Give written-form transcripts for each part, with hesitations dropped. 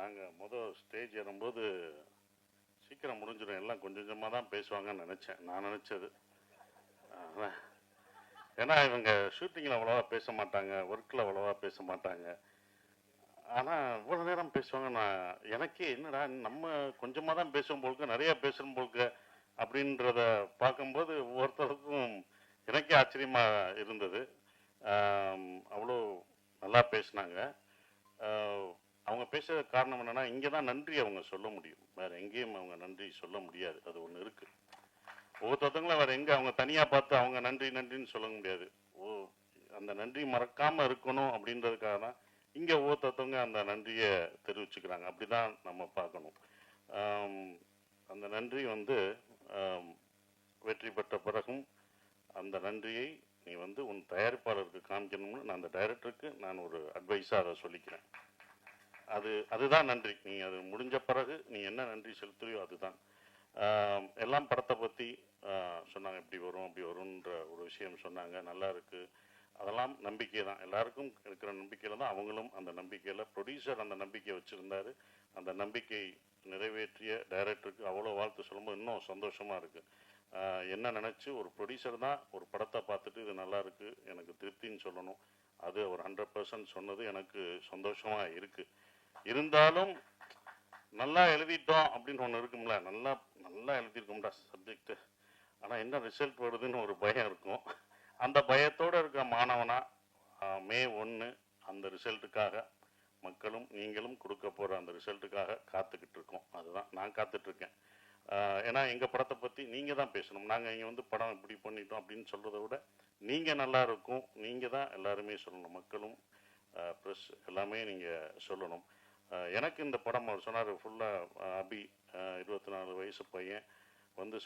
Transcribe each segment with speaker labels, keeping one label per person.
Speaker 1: நாங்கள் முதல் ஸ்டேஜ் ஏறும்போது சீக்கிரம் முடிஞ்சிடும், எல்லாம் கொஞ்சம் கொஞ்சமாக தான் பேசுவாங்கன்னு நினச்சேன். நான் நினச்சது ஏன்னா இவங்க ஷூட்டிங்கில் அவ்வளோவா பேச மாட்டாங்க, ஒர்க்கில் அவ்வளோவா பேச மாட்டாங்க. ஆனால் இவ்வளோ நேரம் பேசுவாங்க. நான் எனக்கே என்னடா நம்ம கொஞ்சமாக தான் பேசுவோம் போல்க, நிறையா பேசுகிறோம் போல்க அப்படின்றத பார்க்கும்போது ஒவ்வொருத்தருக்கும் எனக்கே ஆச்சரியமாக இருந்தது. அவ்வளோ நல்லா பேசினாங்க. அவங்க பேசுகிற காரணம் என்னென்னா, இங்கே தான் நன்றி அவங்க சொல்ல முடியும், வேறு எங்கேயும் அவங்க நன்றி சொல்ல முடியாது. அது ஒன்று இருக்குது. ஒவ்வொருத்தவங்களும் வேறு எங்கே அவங்க தனியாக பார்த்து அவங்க நன்றி நன்றின்னு சொல்ல முடியாது. அந்த நன்றி மறக்காமல் இருக்கணும் அப்படின்றதுக்காக தான் இங்கே ஒவ்வொருத்தவங்க அந்த நன்றியை தெரிவிச்சுக்கிறாங்க. அப்படி தான் நம்ம பார்க்கணும். அந்த நன்றி வெற்றி பெற்ற பிறகும் அந்த நன்றியை நீ உன் தயாரிப்பாளருக்கு காமிக்கணும்னு நான் அந்த டைரக்டருக்கு நான் ஒரு அட்வைஸாக அதை சொல்லிக்கிறேன். அதுதான் நன்றி. நீ அது முடிஞ்ச பிறகு நீ என்ன நன்றி செலுத்துறியோ அதுதான். எல்லாம் படத்தை பற்றி சொன்னாங்க, இப்படி வரும் அப்படி வரும்ன்ற ஒரு விஷயம் சொன்னாங்க. நல்லா இருக்குது. அதெல்லாம் நம்பிக்கை தான், எல்லாருக்கும் இருக்கிற நம்பிக்கையில் தான் அவங்களும் அந்த நம்பிக்கையில், ப்ரொடியூசர் அந்த நம்பிக்கையை வச்சுருந்தார். அந்த நம்பிக்கை நிறைவேற்றிய டைரக்டருக்கு அவ்வளோ வாழ்த்து சொல்லும்போது இன்னும் சந்தோஷமாக இருக்குது. என்ன நினச்சி ஒரு ப்ரொடியூசர் தான் ஒரு படத்தை பார்த்துட்டு இது நல்லா இருக்குது எனக்கு திருப்தின்னு சொல்லணும். அது ஒரு 100% சொன்னது எனக்கு சந்தோஷமாக இருக்குது. இருந்தாலும் நல்லா எழுதிட்டோம் அப்படின்னு ஒன்று இருக்கும்ல, நல்லா நல்லா எழுதியிருக்கோம்டா சப்ஜெக்டு, ஆனால் என்ன ரிசல்ட் வருதுன்னு ஒரு பயம் இருக்கும். அந்த பயத்தோடு இருக்க மாணவனா மே 1 அந்த ரிசல்ட்டுக்காக மக்களும் நீங்களும் கொடுக்க போகிற அந்த ரிசல்ட்டுக்காக காத்துக்கிட்டு இருக்கோம். அதுதான் நான் காத்துட்ருக்கேன். ஏன்னா எங்கள் படத்தை பற்றி நீங்கள் தான் பேசணும். நாங்கள் இங்கே படம் இப்படி பண்ணிட்டோம் அப்படின்னு சொல்கிறத விட நீங்கள் நல்லா இருக்கும், நீங்கள் தான் எல்லாருமே சொல்லணும். மக்களும் ப்ரெஸ் எல்லாமே நீங்கள் சொல்லணும். எனக்கு இந்த படம் அவர் சொன்னார் ஃபுல்லாக அபி 24 வயசு பையன்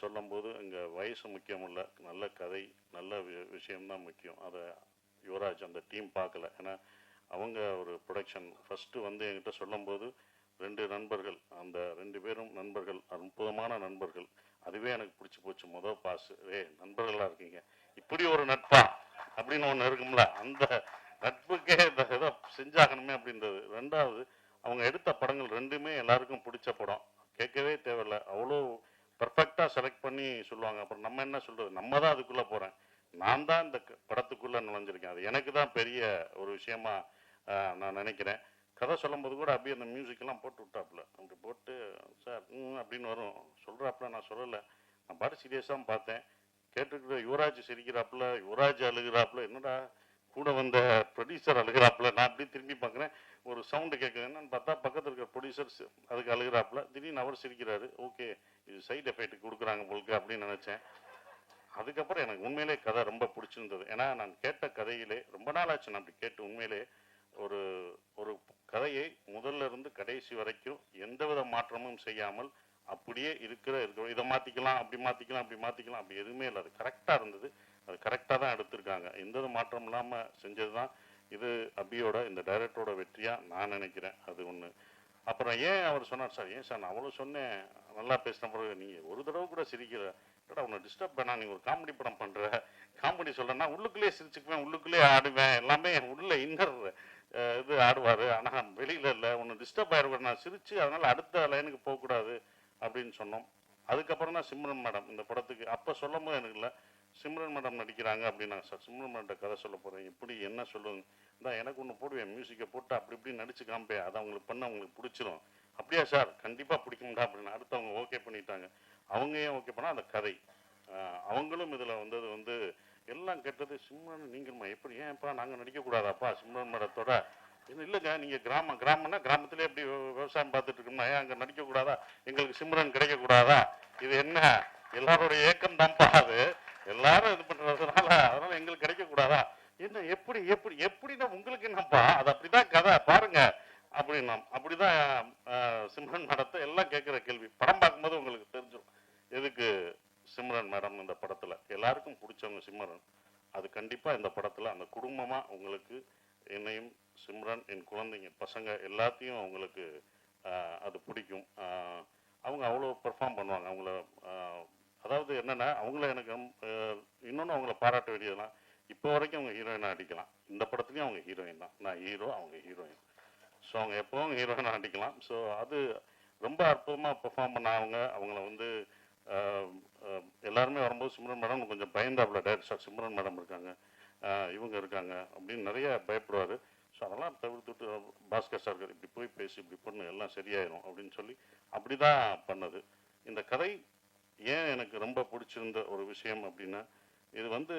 Speaker 1: சொல்லும்போது இங்கே வயசு முக்கியம் இல்லை, நல்ல கதை நல்ல விஷயம்தான் முக்கியம். அதை யுவராஜ் அந்த டீம் பார்க்கல. ஏன்னா அவங்க ஒரு ப்ரொடக்ஷன் ஃபஸ்ட்டு என்கிட்ட சொல்லும்போது 2 நண்பர்கள், அந்த 2 பேரும் நண்பர்கள், அற்புதமான நண்பர்கள். அதுவே எனக்கு பிடிச்சி போச்சு. முதல் பாசு நண்பர்களாக இருக்கீங்க, இப்படி ஒரு நட்பா அப்படின்னு ஒன்று இருக்கும்ல, அந்த நட்புக்கே ஏதோ செஞ்சாகணுமே அப்படின்றது. 2வது அவங்க எடுத்த படங்கள் 2மே எல்லாருக்கும் பிடிச்ச படம், கேட்கவே தேவையில்லை, அவ்வளோ பர்ஃபெக்டாக செலக்ட் பண்ணி சொல்லுவாங்க. அப்புறம் நம்ம என்ன சொல்கிறது, நம்ம தான் அதுக்குள்ளே போகிறேன், நான் தான் இந்த படத்துக்குள்ளே நுழைஞ்சிருக்கேன். அது எனக்கு தான் பெரிய ஒரு விஷயமா நான் நினைக்கிறேன். கதை சொல்லும்போது கூட அப்படியே அந்த மியூசிக்கெல்லாம் போட்டு விட்டாப்புல, அப்படி போட்டு சார் அப்படின்னு வரும் சொல்கிறாப்புல. நான் சொல்லலை, நான் பாட்டு சீரியஸாக பார்த்தேன். கேட்டுக்கிட்டு யுவராஜ் சிரிக்கிறாப்புல, யுவராஜ் அழுகிறாப்புல, என்னடா கூட வந்த ப்ரொடியூசர் அழுகிறாப்புல. நான் அப்படி திரும்பி பார்க்குறேன், ஒரு சவுண்டு கேட்குது. என்னன்னு பார்த்தா பக்கத்தில் இருக்கிற ப்ரொடியூசர்ஸ் அதுக்கு அழுகிறாப்புல. திடீர்னு அவர் சிரிக்கிறாரு. ஓகே, இது சைடு எஃபெக்ட் கொடுக்குறாங்க போலுக்கு அப்படின்னு நினச்சேன். அதுக்கப்புறம் எனக்கு உண்மையிலே கதை ரொம்ப பிடிச்சிருந்தது. ஏன்னா நான் கேட்ட கதையிலே ரொம்ப நாள் ஆச்சு நான் அப்படி கேட்டு. உண்மையிலே ஒரு ஒரு கதையை முதல்ல இருந்து கடைசி வரைக்கும் எந்தவித மாற்றமும் செய்யாமல் அப்படியே இருக்கிற இதை மாற்றிக்கலாம் அப்படி மாற்றிக்கலாம் அப்படி மாற்றிக்கலாம் அப்படி எதுவுமே இல்லை. அது கரெக்டாக இருந்தது, அது கரெக்டாக தான் எடுத்திருக்காங்க. எந்த மாற்றம் இல்லாமல் செஞ்சது தான் இது அபியோட இந்த டைரக்டரோட வெற்றியாக நான் நினைக்கிறேன். அது ஒன்று. அப்புறம் ஏன் அவர் சொன்னார் சார், ஏன் சார் நான் அவ்வளோ சொன்னேன் நல்லா பேசின பிறகு நீங்கள் ஒரு தடவை கூட சிரிக்கிற, ஏடா உன்னை டிஸ்டர்ப் பண்ணா, நீங்கள் ஒரு காமெடி படம் பண்ணுற, காமெடி சொல்லனா உள்ளுக்குள்ளேயே சிரிச்சுக்குவேன், உள்ளுக்குள்ளேயே ஆடுவேன், எல்லாமே உள்ள இன்னர் இது ஆடுவார், ஆனால் வெளியில் இல்லை, ஒன்று டிஸ்டர்ப் ஆகிடுவார், நான் சிரித்து அதனால் அடுத்த லைனுக்கு போகக்கூடாது அப்படின்னு சொன்னோம். அதுக்கப்புறம் தான் சிம்ரன் மேடம் இந்த படத்துக்கு அப்போ சொல்லும் போது எனக்கு இல்லை, சிம்ரன் மேடம் நடிக்கிறாங்க அப்படின்னாங்க. சார் சிம்ரன் மேடம் கதை சொல்ல போகிறேன், இப்படி என்ன சொல்லுங்க தான், எனக்கு ஒன்று போடுவேன், மியூசிக்கை போட்டு அப்படி இப்படி நடிச்சு காமிப்பேன், அதை அவங்களுக்கு பண்ண அவங்களுக்கு பிடிச்சிரும். அப்படியா சார், கண்டிப்பாக பிடிக்கும்டா அப்படின்னு அடுத்து அவங்க ஓகே பண்ணிட்டாங்க. அவங்க ஏன் ஓகே பண்ணால் அந்த கதை அவங்களும் இதில் வந்தது எல்லாம் கேட்டது. சிம்ரன் நீங்கள்மா எப்படி, ஏன்ப்பா நாங்கள் நடிக்கக்கூடாதாப்பா சிம்ரன் மேடத்தோட? இன்னும் இல்லைங்க, நீங்கள் கிராமம்னா கிராமத்திலே எப்படி விவசாயம் பார்த்துட்டு இருக்கோம்னா ஏன் அங்கே நடிக்கக்கூடாதா, எங்களுக்கு சிம்ரன் கிடைக்கக்கூடாதா? இது என்ன எல்லாரோட ஏக்கம் தான்ப்பா, அது எல்லாரும் இது பண்ணுறதுனால அதனால எங்களுக்கு கிடைக்கக்கூடாதா? என்ன எப்படி எப்படி எப்படின்னா உங்களுக்கு என்னப்பா, அது அப்படிதான் கதை பாருங்க அப்படின்னா. அப்படிதான் சிம்ரன் மேடத்தை எல்லாம் கேட்குற கேள்வி. படம் பார்க்கும்போது உங்களுக்கு தெரிஞ்சிடும் எதுக்கு சிம்ரன் மேடம் இந்த படத்தில் எல்லாருக்கும் பிடிச்சவங்க சிம்ரன். அது கண்டிப்பாக இந்த படத்தில் அந்த குடும்பமாக உங்களுக்கு என்னையும் சிம்ரன் என் குழந்தைங்க பசங்க எல்லாத்தையும் அவங்களுக்கு அது பிடிக்கும். அவங்க அவ்வளோ பெர்ஃபார்ம் பண்ணுவாங்க. அவங்கள அதாவது என்னென்னா அவங்கள எனக்கு இன்னொன்று அவங்கள பாராட்ட வேண்டியதுலாம், இப்போ வரைக்கும் அவங்க ஹீரோயினாக அடிக்கலாம், இந்த படத்துலையும் அவங்க ஹீரோயின் தான், நான் ஹீரோ அவங்க ஹீரோயின். ஸோ அவங்க எப்பவும் ஹீரோயினாக நடிக்கலாம். ஸோ அது ரொம்ப அற்புதமாக பெர்ஃபார்ம் பண்ணாங்க. அவங்கள வந்து எல்லாருமே வரும்போது சிம்ரன் மேடம் கொஞ்சம் பயந்தாப்புல டைரக்டர் சிம்ரன் மேடம் இருக்காங்க, இவங்க இருக்காங்க அப்படின்னு நிறைய பயப்படுவார். ஸோ அதெல்லாம் தவிர்த்துட்டு பாஸ்கர் சார் இப்படி போய் பேசி இப்படி பண்ணு எல்லாம் சரியாயிடும் அப்படின்னு சொல்லி அப்படி தான் பண்ணது. இந்த கதை ஏன் எனக்கு ரொம்ப பிடிச்சிருந்த ஒரு விஷயம் அப்படின்னா, இது வந்து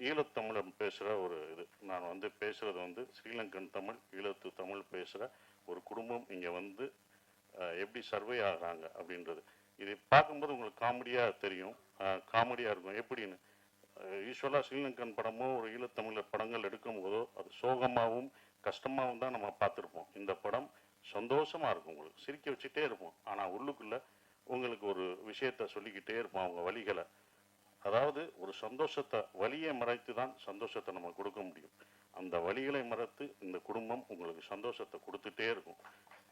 Speaker 1: ஈழத்தமிழன் பேசுகிற ஒரு இது. நான் வந்து பேசுகிறது வந்து ஸ்ரீலங்கன் தமிழ், ஈழத்து தமிழ் பேசுகிற ஒரு குடும்பம் இங்கே வந்து எப்படி சர்வே ஆகிறாங்க அப்படின்றது. இது பார்க்கும்போது உங்களுக்கு காமெடியாக தெரியும், காமெடியாக இருக்கும். எப்படின்னு யூஸ்வலாக ஸ்ரீலங்கன் படமோ ஒரு ஈழத்தமிழர் படங்கள் எடுக்கும் போதோ அது சோகமாகவும் கஷ்டமாகவும் தான் நம்ம பார்த்துருப்போம். இந்த படம் சந்தோஷமாக இருக்கும், உங்களுக்கு சிரிக்க வச்சுட்டே இருப்போம். ஆனால் உள்ளுக்குள்ளே உங்களுக்கு ஒரு விஷயத்த சொல்லிக்கிட்டே இருப்போம், அவங்க வழிகளை. அதாவது ஒரு சந்தோஷத்தை, வலியை மறைத்து தான் சந்தோஷத்தை நம்ம கொடுக்க முடியும். அந்த வழிகளை மறைத்து இந்த குடும்பம் உங்களுக்கு சந்தோஷத்தை கொடுத்துட்டே இருக்கும்.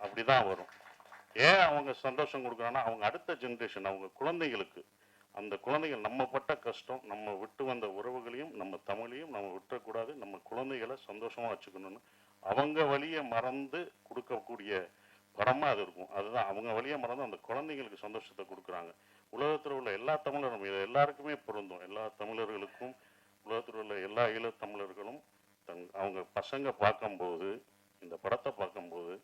Speaker 1: அப்படிதான் வரும். ஏன் அவங்க சந்தோஷம் கொடுக்குறாங்கன்னா, அவங்க அடுத்த ஜென்ரேஷன், அவங்க குழந்தைகளுக்கு, அந்த குழந்தைகள் நம்ம பட்ட கஷ்டம், நம்ம விட்டு வந்த உறவுகளையும் நம்ம தமிழையும் நம்ம விட்டுறக்கூடாது, நம்ம குழந்தைகளை சந்தோஷமாக வச்சுக்கணும்னு அவங்க வழியை மறந்து கொடுக்கக்கூடிய படமாக அது இருக்கும். அதுதான் அவங்க வழியை மறந்து அந்த குழந்தைங்களுக்கு சந்தோஷத்தை கொடுக்குறாங்க. உலகத்தில் உள்ள எல்லா தமிழரும், இது எல்லாருக்குமே பொருந்தும். எல்லா தமிழர்களுக்கும், உலகத்தில் உள்ள எல்லா ஈழத்தமிழர்களும் அவங்க பசங்க பார்க்கும்போது, இந்த படத்தை பார்க்கும்போது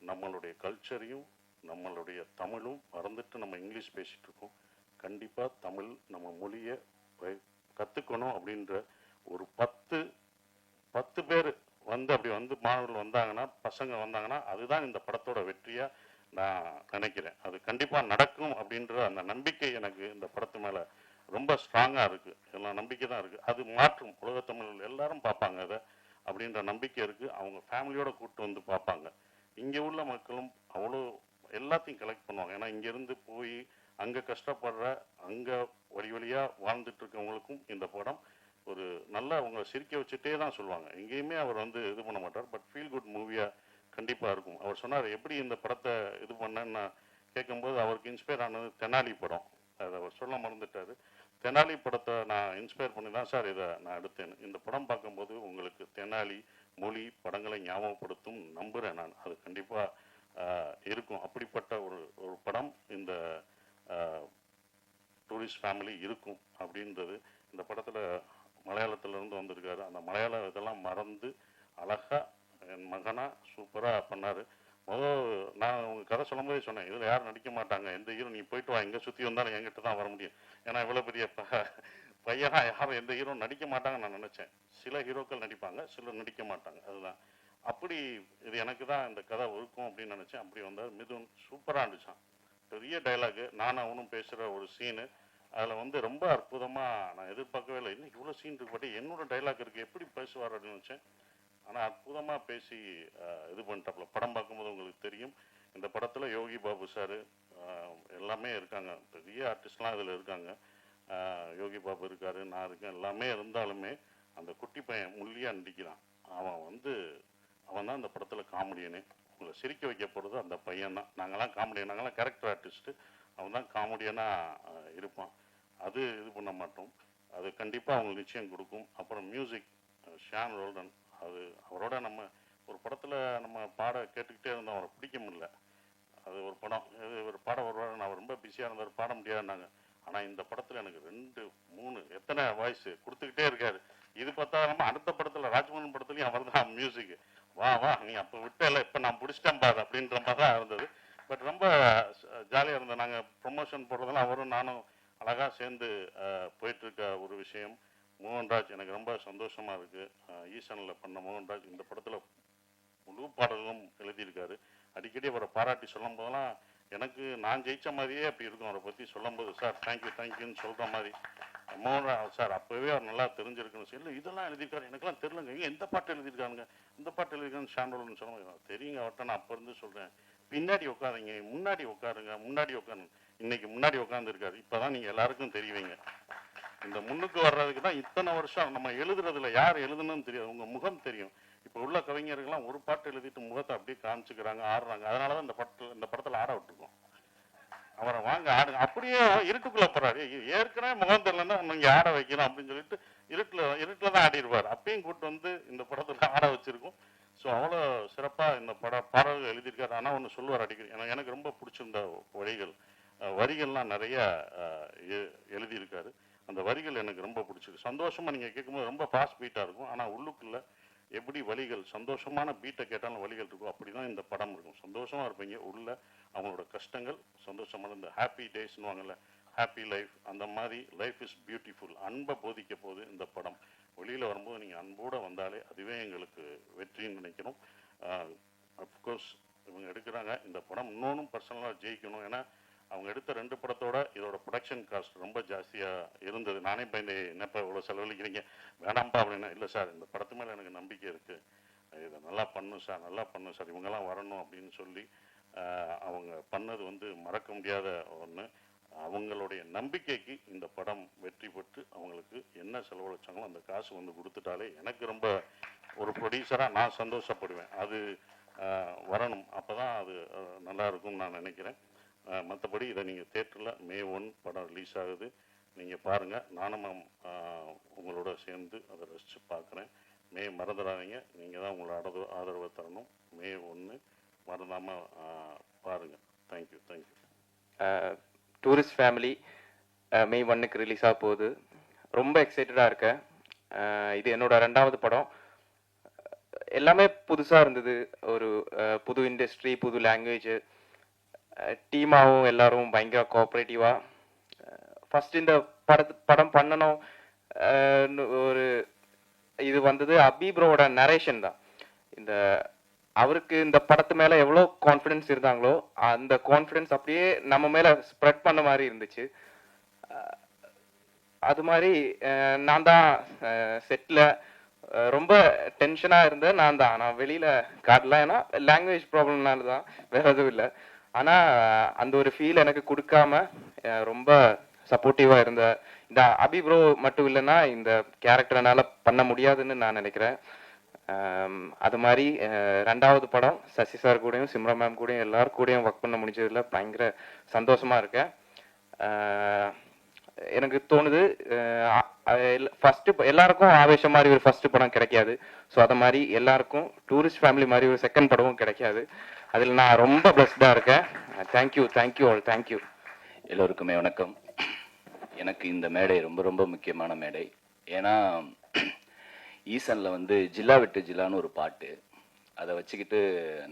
Speaker 1: நம்மளுடைய கல்ச்சரையும் நம்மளுடைய தமிழும் மறந்துட்டு நம்ம இங்கிலீஷ் பேசிகிட்டு இருக்கோம். கண்டிப்பாக தமிழ் நம்ம மொழியை கற்றுக்கணும் அப்படின்ற ஒரு 10 பேர் வந்து அப்படி வந்து மாணவர்கள் வந்தாங்கன்னா, பசங்க வந்தாங்கன்னா, அதுதான் இந்த படத்தோட வெற்றியாக நான் நினைக்கிறேன். அது கண்டிப்பாக நடக்கும் அப்படின்ற அந்த நம்பிக்கை எனக்கு இந்த படத்து மேலே ரொம்ப ஸ்ட்ராங்காக இருக்குது. எல்லாம் நம்பிக்கை தான் இருக்குது. அது மாற்றும், உலகத்தமிழ் எல்லாரும் பார்ப்பாங்க அதை அப்படின்ற நம்பிக்கை இருக்குது. அவங்க ஃபேமிலியோடு கூப்பிட்டு வந்து பார்ப்பாங்க. இங்கே உள்ள மக்களும் அவ்வளோ எல்லாத்தையும் கலெக்ட் பண்ணுவாங்க. ஏன்னா இங்கேருந்து போய் அங்கே கஷ்டப்படுற, அங்கே வழியாக வாழ்ந்துட்டு இருக்கவங்களுக்கும் இந்த படம் ஒரு நல்லா அவங்களை சிரிக்க வச்சுட்டே தான் சொல்லுவாங்க. எங்கேயுமே அவர் வந்து இது பண்ண மாட்டார். பட் ஃபீல் குட் மூவியாக கண்டிப்பாக இருக்கும். அவர் சொன்னார் எப்படி இந்த படத்தை இது பண்ணேன்னு நான் கேட்கும்போது, அவருக்கு இன்ஸ்பயர் ஆனது தெனாலி படம். அதை அவர் சொல்ல மறந்துட்டார். தெனாலி படத்தை நான் இன்ஸ்பயர் பண்ணி தான் சார் இதை நான் எடுத்தேன். இந்த படம் பார்க்கும்போது உங்களுக்கு தெனாலி மொழி படங்களை ஞாபகப்படுத்தும் நம்புகிறேன் நான். அது கண்டிப்பாக இருக்கும். அப்படிப்பட்ட ஒரு படம் இந்த டூரிஸ்ட் ஃபேமிலி இருக்கும் அப்படின்றது. இந்த படத்தில் மலையாளத்திலேருந்து வந்திருக்காரு. அந்த மலையாள இதெல்லாம் மறந்து அழகாக என் மகனாக சூப்பராக பண்ணார். நான் உங்கள் கதை சொல்லும் போதே சொன்னேன், இதில் யாரும் நடிக்க மாட்டாங்க, எந்த ஹீரோ நீ போயிட்டு வா, எங்கே சுற்றி வந்தாலும் என்கிட்ட தான் வர முடியும். ஏன்னா இவ்வளோ பெரிய பையனா யாரும் எந்த ஹீரோ நடிக்க மாட்டாங்கன்னு நான் நினச்சேன். சில ஹீரோக்கள் நடிப்பாங்க, சிலர் நடிக்க மாட்டாங்க. அதுதான் அப்படி. இது எனக்கு தான் இந்த கதை இருக்கும் அப்படின்னு நினச்சேன். அப்படி வந்தார். மிதுன் சூப்பராக இருந்துச்சான். பெரிய டைலாகு, நானும் அவனும் பேசுகிற ஒரு சீனு. அதில் வந்து ரொம்ப அற்புதமாக, நான் எதிர்பார்க்கவே இல்லை, இன்னும் இவ்வளோ சீன் இருக்கு, பட் என்னோட டைலாக் இருக்குது, எப்படி பேசுவார் அப்படின்னு நினச்சேன். ஆனால் அற்புதமாக பேசி இது பண்ணிட்டாப்புல. படம் பார்க்கும்போது உங்களுக்கு தெரியும். இந்த படத்தில் யோகி பாபு சார் எல்லாமே இருக்காங்க, பெரிய ஆர்டிஸ்ட்லாம் இதில் இருக்காங்க. யோகி பாபு இருக்கார், நான் இருக்கேன். எல்லாமே இருந்தாலுமே அந்த குட்டி பையன் முள்ளியாக நடிக்கிறான். அவன் தான் இந்த படத்தில் காமெடியனே. உங்களை சிரிக்க வைக்க போகிறது அந்த பையன் தான். நாங்கள்லாம் காமெடியன், நாங்கள்லாம் கேரக்டர் ஆர்டிஸ்ட்டு. அவன் தான் காமெடியனாக இருப்பான். அது இது பண்ண மாட்டோம். அது கண்டிப்பாக அவங்களுக்கு நிச்சயம் கொடுக்கும். அப்புறம் மியூசிக் ஷான் ரோல்டன், அது அவரோட நம்ம ஒரு படத்தில் நம்ம பாட கேட்டுக்கிட்டே இருந்தோம், அவரை பிடிக்க முடியல. அது ஒரு படம், ஒரு பாடம் வருவார், நான் ரொம்ப பிஸியாக இருந்தார், பாட முடியாதுன்னாங்க. ஆனால் இந்த படத்தில் எனக்கு 2, 3 எத்தனை வாய்ஸ் கொடுத்துக்கிட்டே இருக்காரு. இது பார்த்தா நம்ம அடுத்த படத்தில் ராஜ்மோகன் படத்துலையும் அவர் தான் மியூசிக்கு. வா வா நீ அப்போ விட்டல, இப்போ நான் பிடிச்சிட்டேன் பாரு அப்படின்ற மாதிரி தான் இருந்தது. பட் ரொம்ப ஜாலியாக இருந்தோம். நாங்கள் ப்ரொமோஷன் போடுறதெல்லாம் அவரும் நானும் அழகாக சேர்ந்து போயிட்டுருக்க ஒரு விஷயம். மோகன்ராஜ் எனக்கு ரொம்ப சந்தோஷமாக இருக்குது. ஈசனில் பண்ண மோகன்ராஜ் இந்த படத்தில் முழு பாடல்களும் எழுதியிருக்காரு. அடிக்கடி அவரை பாராட்டி சொல்லும் போதெல்லாம் எனக்கு நான் ஜெயித்த மாதிரியே அப்படி இருக்கும். அவரை பற்றி சொல்லும்போது, சார் தேங்க்யூன்னு சொல்கிற மாதிரி. மோகன்ராஜ் சார் அப்போவே அவர் நல்லா தெரிஞ்சிருக்குன்னு சொல்லி, இதெல்லாம் எழுதியிருக்காரு, எனக்குலாம் தெரிலங்க, எந்த பாட்டு எழுதியிருக்காருங்க, இந்த பாட்டு எழுதியிருக்கான்னு ஷாண்டோல்னு சொல்லுவாங்க. தெரியுங்க அவர்கிட்ட, நான் அப்போ இருந்து சொல்கிறேன், பின்னாடி உட்காருங்க, முன்னாடி உட்காருங்க, முன்னாடி உட்காருங்க. இன்னைக்கு முன்னாடி உட்காந்துருக்காரு. இப்போ தான் நீங்கள் எல்லாருக்கும் தெரியுவீங்க. இந்த முன்னுக்கு வர்றதுக்கு தான் இத்தனை வருஷம் நம்ம எழுதுறதுல யார் எழுதுன்னு தெரியாது, உங்கள் முகம் தெரியும். இப்போ உள்ள கவிஞர்கள்லாம் ஒரு பாட்டு எழுதிட்டு முகத்தை அப்படியே காமிச்சுக்கிறாங்க, ஆடுறாங்க. அதனால தான் இந்த படத்தில் ஆட விட்டுருக்கோம். அவரை வாங்க ஆடுங்க, அப்படியே இருட்டுக்குள்ளே போகிறாரு. ஏற்கனவே முகம் தெரியலன்னா நீங்கள் ஆட வைக்கணும் அப்படின்னு சொல்லிட்டு இருட்டில் தான் ஆடிடுவார். அப்பயும் கூப்பிட்டு வந்து இந்த படத்தில் ஆட வச்சுருக்கோம். ஸோ அவ்வளோ சிறப்பாக இந்த பாடல்கள் ஒன்று சொல்லுவார் அடிக்கடி, எனக்கு ரொம்ப பிடிச்சிருந்த வரிகள், வரிகள்லாம் நிறைய எழுதியிருக்காரு. அந்த வரிகள் எனக்கு ரொம்ப பிடிச்சிருக்கு. சந்தோஷமாக நீங்கள் கேட்கும்போது ரொம்ப ஃபாஸ்ட் பீட்டாக இருக்கும், ஆனால் உள்ளுக்குள்ளே எப்படி வலிகள், சந்தோஷமான பீட்டை கேட்டாலும் வலிகள் இருக்கும், அப்படி தான் இந்த படம் இருக்கும். சந்தோஷமாக இருப்பீங்க, உள்ள அவங்களோட கஷ்டங்கள், சந்தோஷமான இந்த ஹாப்பி டேஸ்னுவாங்கல்ல, ஹாப்பி லைஃப், அந்த மாதிரி லைஃப் இஸ் பியூட்டிஃபுல், அன்பை போதிக்க போது இந்த படம். வெளியில் வரும்போது நீங்கள் அன்போடு வந்தாலே அதுவே எங்களுக்கு வெற்றின்னு நினைக்கிறோம். அஃப்கோர்ஸ் இவங்க எடுக்கிறாங்க இந்த படம், இன்னொன்றும் பர்சனலாக ஜெயிக்கணும். ஏன்னா அவங்க எடுத்த 2 படத்தோட இதோட ப்ரொடக்ஷன் காஸ்ட் ரொம்ப ஜாஸ்தியாக இருந்தது. நானே பயந்து, என்னப்பா இவ்வளோ செலவழிக்கிறீங்க, வேணாம்ப்பா அப்படின்னா, இல்லை சார் இந்த படத்து மேலே எனக்கு நம்பிக்கை இருக்குது, இதை நல்லா பண்ணும் சார், நல்லா பண்ணும் சார், இவங்கெல்லாம் வரணும் அப்படின்னு சொல்லி அவங்க பண்ணது வந்து மறக்க முடியாத ஒன்று. அவங்களுடைய நம்பிக்கைக்கு இந்த படம் வெற்றி பெற்று அவங்களுக்கு என்ன செலவழிச்சாங்களோ அந்த காசு வந்து கொடுத்துட்டாலே எனக்கு ரொம்ப, ஒரு ப்ரொடியூசராக நான் சந்தோஷப்படுவேன். அது வரணும், அப்போ தான் அது நல்லா இருக்கும்னு நான் நினைக்கிறேன். மற்றபடி இதை நீங்கள் தேட்டரில் May 1 படம் ரிலீஸ் ஆகுது, நீங்கள் பாருங்கள். நானும் உங்களோட சேர்ந்து அதை ரசித்து பார்க்குறேன். மறந்துடாதீங்க, நீங்கள் தான் உங்களோட ஆதரவை தரணும். May 1 மறந்தாமல் பாருங்கள். தேங்க்யூ.
Speaker 2: டூரிஸ்ட் ஃபேமிலி May 1க்கு ரிலீஸ் ஆக போகுது. ரொம்ப எக்ஸைட்டடாக இருக்கேன். இது என்னோட 2வது படம். எல்லாமே புதுசாக இருந்தது. ஒரு புது இண்டஸ்ட்ரி, புது லாங்குவேஜ், டீமாகவும் எல்லாரும் பயங்கர கோஆப்ரேட்டிவாக. ஃபர்ஸ்ட் இந்த படம் பண்ணணும் ஒரு இது வந்தது அபி ப்ரோவோட நரேஷன் தான். அவருக்கு இந்த படத்து மேலே எவ்வளோ கான்ஃபிடென்ஸ் இருந்தாங்களோ அந்த கான்ஃபிடென்ஸ் அப்படியே நம்ம மேலே ஸ்ப்ரெட் பண்ண மாதிரி இருந்துச்சு. அது மாதிரி நான் தான் செட்டில் ரொம்ப டென்ஷனாக இருந்தேன். நான் வெளியில் காட்டலாம், ஏன்னா லாங்குவேஜ் ப்ராப்ளம்னால தான், வேற எதுவும் இல்லை. ஆனால் அந்த ஒரு ஃபீல் எனக்கு கொடுக்காம ரொம்ப சப்போர்ட்டிவாக இருந்த இந்த அபி ப்ரோ மட்டும் இல்லைன்னா இந்த கேரக்டர்னால பண்ண முடியாதுன்னு நான் நினைக்கிறேன். அது மாதிரி 2வது படம் சசி சார் கூடயும் சிம்ரா மேம் கூடயும் எல்லாரும் கூடயும் ஒர்க் பண்ண முடிஞ்சதில் பயங்கர சந்தோஷமாக இருக்கேன். எனக்கு தோணுது ஃபர்ஸ்ட் எல்லாருக்கும் ஆவேசம் மாதிரி ஒரு ஃபர்ஸ்ட் படம் கிடைக்காது. ஸோ அதை மாதிரி எல்லாருக்கும் டூரிஸ்ட் ஃபேமிலி மாதிரி ஒரு செகண்ட் படமும் கிடைக்காது. அதில் நான் ரொம்ப பிளஸ்டாக இருக்கேன். Thank you all. தேங்க்யூ.
Speaker 3: எல்லோருக்குமே வணக்கம். எனக்கு இந்த மேடை ரொம்ப ரொம்ப முக்கியமான மேடை. ஏன்னா ஈசனில் வந்து ஜில்லா விட்டு ஜில்லான்னு ஒரு பாட்டு, அதை வச்சுக்கிட்டு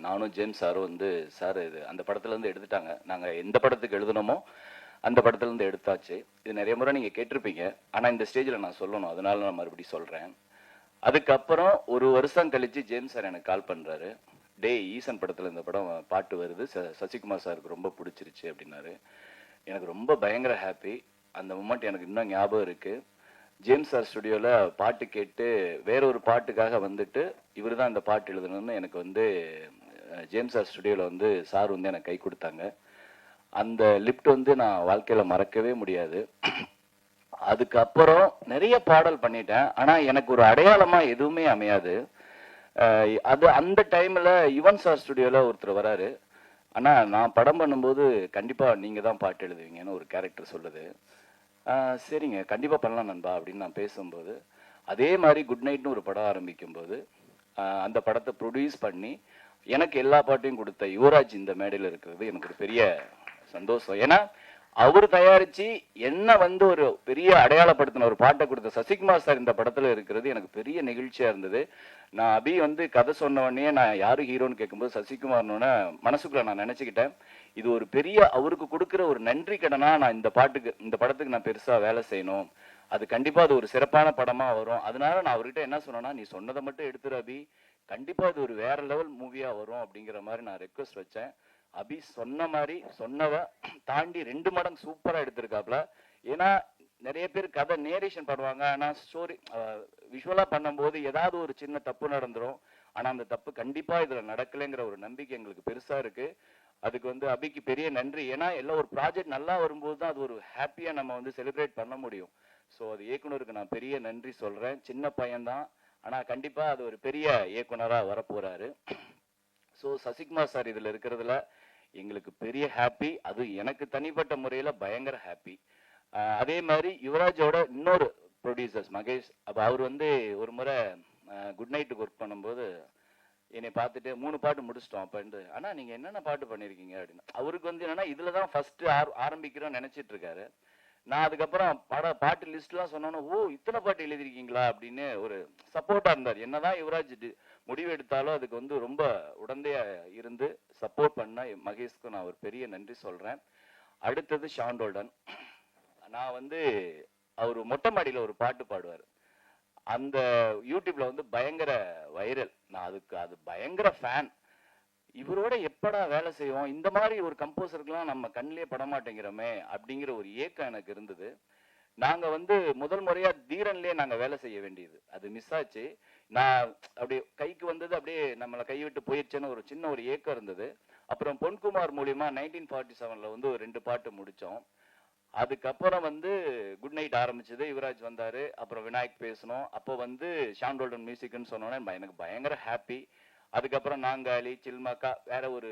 Speaker 3: நானும் ஜேம்ஸ் சாரும் வந்து, சார் இது அந்த படத்துலேருந்து எடுத்துட்டாங்க, நாங்கள் எந்த படத்துக்கு எழுதணுமோ அந்த படத்துலேருந்து எடுத்தாச்சு. இது நிறைய முறை நீங்கள் கேட்டிருப்பீங்க, ஆனால் இந்த ஸ்டேஜில் நான் சொல்லணும், அதனால நான் மறுபடியும் சொல்கிறேன். அதுக்கப்புறம் ஒரு வருஷம் கழித்து ஜேம்ஸ் சார் எனக்கு கால் பண்ணுறாரு, டேய் ஈசன் படத்தில் இந்த படம் பாட்டு வருது, சசிகுமார் சாருக்கு ரொம்ப பிடிச்சிருச்சு அப்படின்னாரு. எனக்கு ரொம்ப பயங்கர ஹாப்பி. அந்த மூமெண்ட் எனக்கு இன்னும் ஞாபகம் இருக்குது. ஜேம்ஸ் சார் ஸ்டுடியோவில் பாட்டு கேட்டு வேற ஒரு பாட்டுக்காக வந்துட்டு இவர் தான் இந்த பாட்டு எழுதணும்னு எனக்கு வந்து ஜேம்ஸ் சார் ஸ்டுடியோவில் வந்து சார் வந்து எனக்கு கை கொடுத்தாங்க. அந்த லிஃப்ட் வந்து நான் வாழ்க்கையில் மறக்கவே முடியாது. அதுக்கப்புறம் நிறைய பாடல் பண்ணிட்டேன், ஆனால் எனக்கு ஒரு அடையாளமாக எதுவுமே அமையாது. அது அந்த டைமில் யுவன் சார் ஸ்டுடியோவில் ஒருத்தர் வராரு, ஆனால் நான் படம் பண்ணும்போது கண்டிப்பாக நீங்கள் தான் பாட்டு எழுதுவீங்கன்னு ஒரு கேரக்டர் சொல்லுது. சரிங்க கண்டிப்பாக பண்ணலாம் நண்பா அப்படின்னு நான் பேசும்போது, அதே மாதிரி குட் நைட்னு ஒரு படம் ஆரம்பிக்கும்போது அந்த படத்தை ப்ரொடியூஸ் பண்ணி எனக்கு எல்லா பாட்டையும் கொடுத்த யுவராஜ் இந்த மேடையில் இருக்கிறது எனக்கு ஒரு பெரிய சந்தோஷம். ஏன்னா அவர் தயாரித்து என்ன வந்து ஒரு பெரிய அடையாளப்படுத்தின ஒரு பாட்டை கொடுத்த சசிகுமார் சார் இந்த படத்தில் இருக்கிறது எனக்கு பெரிய நிகழ்ச்சியாக இருந்தது. நான் அபி வந்து கதை சொன்ன உடனே நான் யாரு ஹீரோன்னு கேட்கும்போது சசிகுமார்னோட மனசுக்குள்ள நான் நினச்சிக்கிட்டேன், இது ஒரு பெரிய அவருக்கு கொடுக்குற ஒரு நன்றி கடனா நான் இந்த படத்துக்கு நான் பெருசாக வேலை செய்யணும், அது கண்டிப்பாக அது ஒரு சிறப்பான படமாக வரும். அதனால நான் அவர்கிட்ட என்ன சொன்னேன்னா, நீ சொன்னதை மட்டும் எடுத்துரு அபி, கண்டிப்பாக அது ஒரு வேற லெவல் மூவியாக வரும் அப்படிங்கிற மாதிரி நான் ரெக்வஸ்ட் வச்சேன். அபி சொன்ன மாதிரி சொன்னவ தாண்டி 2 மடங்கு சூப்பராக எடுத்திருக்காப்ல. ஏன்னா நிறைய பேர் கதை நேரேஷன் பண்ணுவாங்க, ஆனால் ஸ்டோரி விஷுவலாக பண்ணும்போது ஏதாவது ஒரு சின்ன தப்பு நடந்துடும். ஆனால் அந்த தப்பு கண்டிப்பாக இதில் நடக்கலைங்கிற ஒரு நம்பிக்கை எங்களுக்கு பெருசாக இருக்குது. அதுக்கு வந்து அபிக்கு பெரிய நன்றி. ஏன்னா எல்லாம் ஒரு ப்ராஜெக்ட் நல்லா வரும்போது தான் அது ஒரு ஹாப்பியாக நம்ம வந்து செலிப்ரேட் பண்ண முடியும். ஸோ அது இயக்குனருக்கு நான் பெரிய நன்றி சொல்கிறேன். சின்ன பையன்தான், ஆனால் கண்டிப்பாக அது ஒரு பெரிய இயக்குனராக வரப்போகிறாரு. ஸோ சசிகுமார் சார் இதில் இருக்கிறதுல எங்களுக்கு பெரிய ஹாப்பி. அது எனக்கு தனிப்பட்ட முறையில் பயங்கர ஹாப்பி. அதே மாதிரி யுவராஜோட இன்னொரு ப்ரொடியூசர்ஸ் மகேஷ், அப்போ அவர் வந்து ஒரு முறை குட் நைட்டுக்கு ஒர்க் பண்ணும்போது என்னை பார்த்துட்டு 3 பாட்டு முடிச்சிட்டோம் அப்பன்ட்டு. அண்ணா நீங்க என்னென்ன பாட்டு பண்ணியிருக்கீங்க அப்படின்னு. அவருக்கு வந்து என்னன்னா இதுல தான் ஃபர்ஸ்ட் ஆரம்பிக்கிறோம்னு நினைச்சிட்டு இருக்காரு. நான் அதுக்கப்புறம் பாட்டு லிஸ்ட்லாம் சொன்னோன்னா, ஓ இத்தனை பாட்டு எழுதிருக்கீங்களா அப்படின்னு ஒரு சப்போர்ட்டா இருந்தார். என்னதான் யுவராஜ் முடிவு எடுத்தாலும் அதுக்கு வந்து ரொம்ப உடந்தையா இருந்து சப்போர்ட் பண்ண மகேஷ்க்கு நான் ஒரு பெரிய நன்றி சொல்றேன். அடுத்தது ஷாண்டோல்டன். நான் வந்து அவர் மொட்டை மாடியில ஒரு பாட்டு பாடுவார். அந்த யூடியூப்ல வந்து பயங்கர வைரல். நான் அது பயங்கர ஃபேன். இவரோட எப்படா வேலை செய்வோம், இந்த மாதிரி ஒரு கம்போசருக்குலாம் நம்ம கண்ணிலே பட மாட்டேங்கிறோமே அப்படிங்கிற ஒரு ஏக்கம் எனக்கு இருந்தது. நாங்க வந்து முதல் முறையா தீரன்லயே நாங்க வேலை செய்ய வேண்டியது, அது மிஸ் ஆச்சு. நான் அப்படியே கைக்கு வந்தது அப்படியே நம்மளை கைவிட்டு போயிடுச்சுன்னு ஒரு சின்ன ஒரு ஏக்கம் இருந்தது. அப்புறம் பொன்குமார் மூலியமா 1947ல வந்து ஒரு 2 பாட்டு முடிச்சோம். அதுக்கப்புறம் வந்து குட் நைட் ஆரம்பிச்சது, யுவராஜ் வந்தாரு, அப்புறம் விநாயக் பேசணும். அப்போ வந்து ஷாண்டோல்டன் மியூசிக்னு சொன்னோன்னே எனக்கு பயங்கர ஹாப்பி. அதுக்கப்புறம் நாங்காலி சில்மாக்கா வேற ஒரு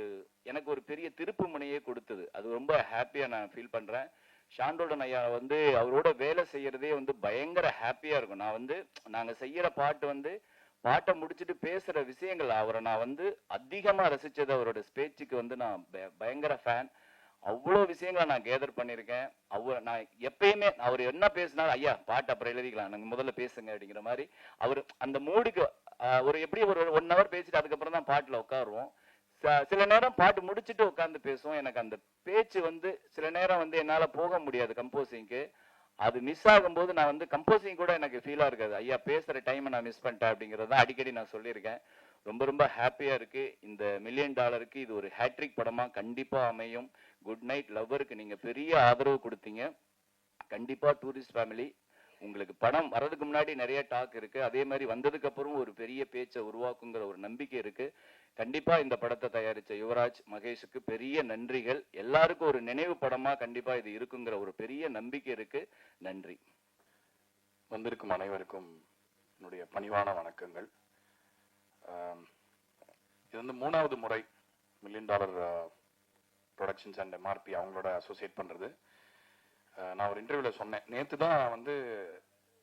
Speaker 3: எனக்கு ஒரு பெரிய திருப்பு முனையே கொடுத்தது. அது ரொம்ப ஹாப்பியா நான் ஃபீல் பண்றேன். ஷாண்டோல்டன் ஐயா வந்து அவரோட வேலை செய்யறதே வந்து பயங்கர ஹாப்பியா இருக்கும். நான் வந்து நாங்க செய்யற பாட்டு வந்து பாட்டை முடிச்சுட்டு பேசுற விஷயங்கள் அவரை நான் வந்து அதிகமா ரசிச்சது. அவரோட ஸ்பேச்சுக்கு வந்து நான் பயங்கர ஃபேன். அவ்வளோ விஷயங்களை நான் கேதர் பண்ணியிருக்கேன். நான் எப்பயுமே அவர் என்ன பேசினாலும் ஐயா பாட்டு அப்புறம் எழுதிக்கலாம், நாங்கள் முதல்ல பேசுங்க அப்படிங்கிற மாதிரி அவர் அந்த மூடுக்கு ஒரு எப்படி ஒரு 1 hour பேசிட்டு அதுக்கப்புறம் தான் பாட்டில் உட்காருவோம். சில நேரம் பாட்டு முடிச்சுட்டு உட்காந்து பேசுவோம். எனக்கு அந்த பேச்சு வந்து சில நேரம் வந்து என்னால் போக முடியாது கம்போசிங்க்கு. அது மிஸ் ஆகும்போது நான் வந்து கம்போசிங் கூட எனக்கு ஃபீலாக இருக்காது. ஐயா பேசுகிற டைமை நான் மிஸ் பண்ணிட்டேன் அப்படிங்கிறத அடிக்கடி நான் சொல்லியிருக்கேன். ரொம்ப ரொம்ப ஹாப்பியாக இருக்குது. இந்த $1 million இது ஒரு ஹேட்ரிக் படமாக கண்டிப்பாக அமையும். குட் நைட் லவ்வருக்கு நீங்கள் பெரிய ஆதரவு கொடுத்தீங்க. கண்டிப்பாக டூரிஸ்ட் ஃபேமிலி உங்களுக்கு படம் வர்றதுக்கு முன்னாடி நிறைய டாக் இருக்கு, அதே மாதிரி வந்ததுக்கு அப்புறம் ஒரு பெரிய பேச்சை உருவாக்குங்கிற ஒரு நம்பிக்கை இருக்கு. கண்டிப்பா இந்த படத்தை தயாரிச்ச யுவராஜ் மகேஷுக்கு பெரிய நன்றிகள். எல்லாருக்கும் ஒரு நினைவு படமா கண்டிப்பா இது இருக்குங்கிற ஒரு பெரிய நம்பிக்கை இருக்கு. நன்றி.
Speaker 4: வந்திருக்கும் அனைவருக்கும் என்னுடைய பணிவான வணக்கங்கள். இது வந்து 3வது முறை $1 million ப்ரொடக்ஷன்ஸ் அண்ட் MRP அவங்களோட அசோசியேட் பண்றது. நான் ஒரு இன்டர்வியூல சொன்னேன், நேற்று தான் வந்து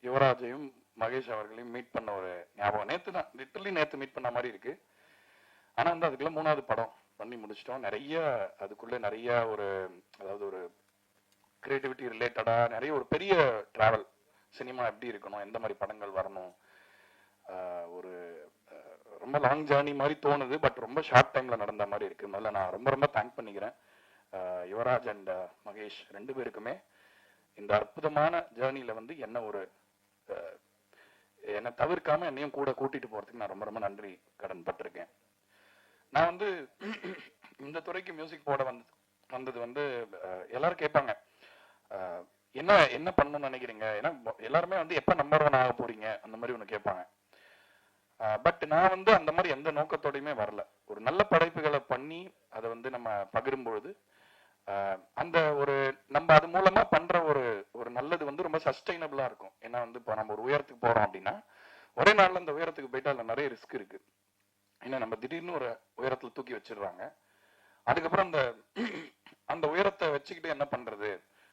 Speaker 4: யுவராஜையும் மகேஷ் அவர்களையும் மீட் பண்ண ஒரு ஞாபகம். நேற்று தான் லிட்டரலி நேற்று மீட் பண்ண மாதிரி இருக்கு. ஆனால் வந்து அதுக்குள்ள 3வது படம் பண்ணி முடிச்சிட்டோம். நிறைய அதுக்குள்ள நிறைய ஒரு அதாவது ஒரு கிரியேட்டிவிட்டி ரிலேட்டடா நிறைய ஒரு பெரிய டிராவல், சினிமா எப்படி இருக்கணும், எந்த மாதிரி படங்கள் வரணும், ஒரு ரொம்ப லாங் ஜேர்னி மாதிரி தோணுது. பட் ரொம்ப ஷார்ட் டைம்ல நடந்த மாதிரி இருக்கு. முதல்ல நான் ரொம்ப ரொம்ப தேங்க் பண்ணிக்கிறேன் யுவராஜ் அண்ட் மகேஷ் 2 பேருக்குமே. இந்த அற்புதமான ஜேர்னியில வந்து என்னை தவிர்க்காம என்னையும் கூட கூட்டிட்டு போறதுக்கு நான் ரொம்ப ரொம்ப நன்றி கடன் பட்டிருக்கேன். நான் வந்து இந்த துறைக்கு மியூசிக் போட வந்தது வந்து எல்லாரும் கேட்பாங்க, என்ன என்ன பண்ணணும்னு நினைக்கிறீங்க, ஏன்னா எல்லாருமே வந்து எப்ப நம்பர் 1 ஆக போறீங்க அந்த மாதிரி ஒண்ணு கேட்பாங்க. பட் நான் வந்து அந்த மாதிரி எந்த நோக்கத்தோடையுமே வரல. ஒரு நல்ல படைப்புகளை பண்ணி அதை வந்து நம்ம பகிரும்பொழுது அந்த ஒரு நம்ம அது மூலமா பண்ற ஒரு நல்லது வந்து ரொம்ப சஸ்டைனபிளா இருக்கும். ஏன்னா வந்து இப்போ நம்ம ஒரு உயரத்துக்கு போறோம் அப்படின்னா ஒரே நாள்ல அந்த உயரத்துக்கு போயிட்டு அதுல நிறைய ரிஸ்க் இருக்கு. ஏன்னா நம்ம திடீர்னு ஒரு உயரத்துல தூக்கி வச்சிடுறாங்க. அதுக்கப்புறம் அந்த உயரத்தை வச்சுக்கிட்டு என்ன பண்றது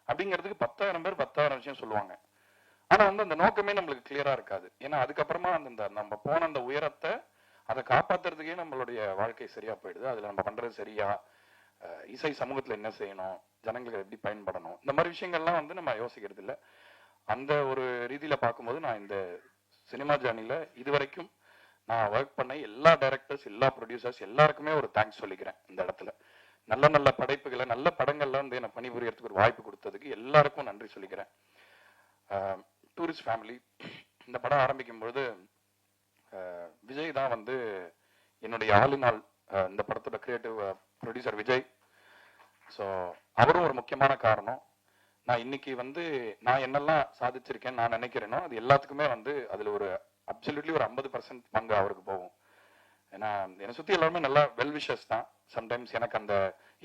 Speaker 4: அப்படிங்கிறதுக்கு 10,000 பேர் 10,000 விஷயம் சொல்லுவாங்க. ஆனா வந்து அந்த நோக்கமே நம்மளுக்கு கிளியரா இருக்காது. ஏன்னா அதுக்கப்புறமா அந்த நம்ம போன அந்த உயரத்தை அதை காப்பாத்துறதுக்கே நம்மளுடைய வாழ்க்கை சரியா போயிடுது. அதுல நம்ம பண்றது சரியா, இசை சமூகத்துல என்ன செய்யணும், ஜனங்களுக்கு எப்படி பயன்படணும், இந்த மாதிரி விஷயங்கள்லாம் வந்து நம்ம யோசிக்கிறது இல்லை. அந்த ஒரு ரீதியில பார்க்கும்போது நான் இந்த சினிமா ஜேர்னில இதுவரைக்கும் நான் ஒர்க் பண்ண எல்லா டைரக்டர்ஸ், எல்லா ப்ரொடியூசர்ஸ் எல்லாருக்குமே ஒரு தேங்க்ஸ் சொல்லிக்கிறேன். இந்த இடத்துல நல்ல நல்ல படைப்புகளை, நல்ல படங்கள்ல வந்து எனக்கு பணிபுரியறதுக்கு ஒரு வாய்ப்பு கொடுத்ததுக்கு எல்லாருக்கும் நன்றி சொல்லிக்கிறேன். டூரிஸ்ட் ஃபேமிலி இந்த படம் ஆரம்பிக்கும் பொழுது விஜய் தான் வந்து என்னுடைய ஆளுநாள், இந்த படத்தோட கிரியேட்டிவ் ப்ரொடியூசர் விஜய். ஸோ அவரும் ஒரு முக்கியமான காரணம். நான் இன்னைக்கு வந்து நான் என்னெல்லாம் சாதிச்சிருக்கேன் நான் நினைக்கிறேனோ அது எல்லாத்துக்குமே வந்து அதுல ஒரு அப்சல்யூட்லி ஒரு 50% பங்கு அவருக்கு போகும். ஏன்னா என்னை சுத்தி எல்லாருமே நல்லா வெல் விஷஸ் தான். சம்டைம்ஸ்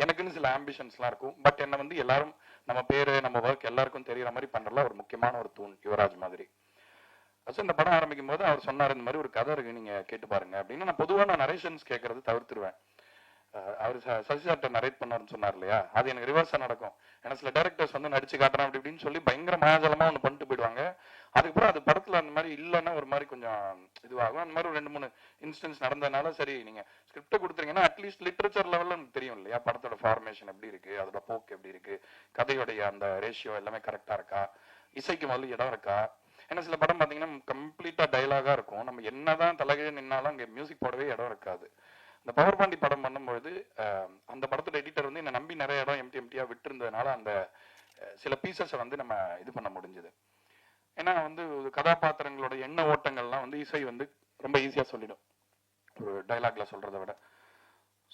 Speaker 4: எனக்குன்னு சில ஆம்பிஷன்ஸ்லாம் இருக்கும். பட் என்னை வந்து எல்லாரும் நம்ம பேரு நம்ம ஒர்க் எல்லாருக்கும் தெரியற மாதிரி பண்றதுல ஒரு முக்கியமான ஒரு தூண் யுவராஜ் மாதிரி. இந்த படம் ஆரம்பிக்கும் போது அவர் சொன்னார், இந்த மாதிரி ஒரு கதை இருக்கு நீங்க கேட்டு பாருங்க அப்படின்னு. நான் பொதுவாக நரேஷன்ஸ் கேட்கறது தவிர்த்துருவேன். அவர் சசி சார்ட்ட நரேட் பண்ணாருன்னு சொன்னார் இல்லையா, அது எனக்கு ரிவர்ஸா நடக்கும். ஏன்னா சில டைரக்டர்ஸ் வந்து நடிச்சு காட்டுறேன் அப்படி இப்படின்னு சொல்லி பயங்கர மாயாஜலமா ஒன்று பண்ணிட்டு போயிடுவாங்க. அதுக்கப்புறம் அது படத்துல அந்த மாதிரி இல்லைன்னா ஒரு மாதிரி கொஞ்சம் இதுவாகும். அந்த மாதிரி ஒரு 2-3 இன்ஸ்டன்ஸ் நடந்ததுனால சரி நீங்க ஸ்கிரிப்ட் கொடுத்துருங்கன்னா அட்லீஸ்ட் லிட்ரேச்சர் லெவல்ல எனக்கு தெரியும் இல்லையா, படத்தோட ஃபார்மேஷன் எப்படி இருக்கு, அதோட போக்கு எப்படி இருக்கு, கதையோடைய அந்த ரேஷியோ எல்லாமே கரெக்டா இருக்கா, இசைக்கு முதல்ல இடம் இருக்கா. ஏன்னா சில படம் பார்த்தீங்கன்னா கம்ப்ளீட்டா டைலாகா இருக்கும், நம்ம என்னதான் தலைகீழ நின்னாலும் அங்கே மியூசிக் போடவே இடம் இருக்காது. இந்த பவர் பாண்டி படம் பண்ணும்பொழுது அந்த படத்தோட எடிட்டர் வந்து என்னை நம்பி நிறைய இடம் எம்டியா விட்டுருந்ததுனால அந்த சில பீசஸை வந்து நம்ம இது பண்ண முடிஞ்சது. ஏன்னா வந்து கதாபாத்திரங்களோட எண்ண ஓட்டங்கள்லாம் வந்து இசை வந்து ரொம்ப ஈஸியா சொல்லிடும் ஒரு டைலாக்ல சொல்றதை விட.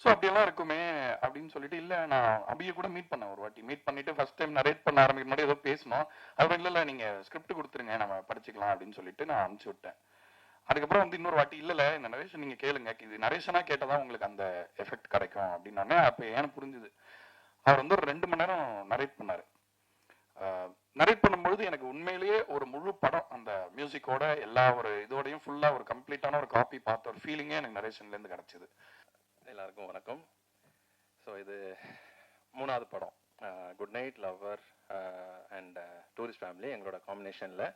Speaker 4: ஸோ அப்படியெல்லாம் இருக்குமே அப்படின்னு சொல்லிட்டு இல்லை, நான் அபியை கூட மீட் பண்ணேன் ஒரு வாட்டி. மீட் பண்ணிட்டு ஃபர்ஸ்ட் டைம் நரேட் பண்ண ஆரம்பிக்கிற முன்னாடி ஏதோ பேசணும். அப்புறம் இல்லை நீங்க ஸ்கிரிப்ட் கொடுத்துருங்க நம்ம படிச்சுக்கலாம் அப்படின்னு சொல்லிட்டு நான் அனுப்பிச்சு விட்டேன். அதுக்கப்புறம் வந்து இன்னொரு வாட்டி இல்லை இந்த நரேஷன் நீங்க கேளுங்க, இது நரேஷனா கேட்டதான் உங்களுக்கு அந்த எஃபெக்ட் கிடைக்கும் அப்படின்னானே. அப்போ ஏன்னு புரிஞ்சுது. அவர் வந்து ஒரு 2 மணி நேரம் நரேட் பண்ணாரு. நரேட் பண்ணும்பொழுது எனக்கு உண்மையிலேயே ஒரு முழு படம் அந்த மியூசிக்கோட எல்லா ஒரு இதோடையும் ஃபுல்லா ஒரு கம்ப்ளீட்டான ஒரு காப்பி பார்த்த ஒரு ஃபீலிங்கே எனக்கு நரேஷன்ல இருந்து கிடைச்சது.
Speaker 5: எல்லாருக்கும் வணக்கம். ஸோ இது 3வது படம், good night lover and tourist family எங்களோட காம்பினேஷனில்.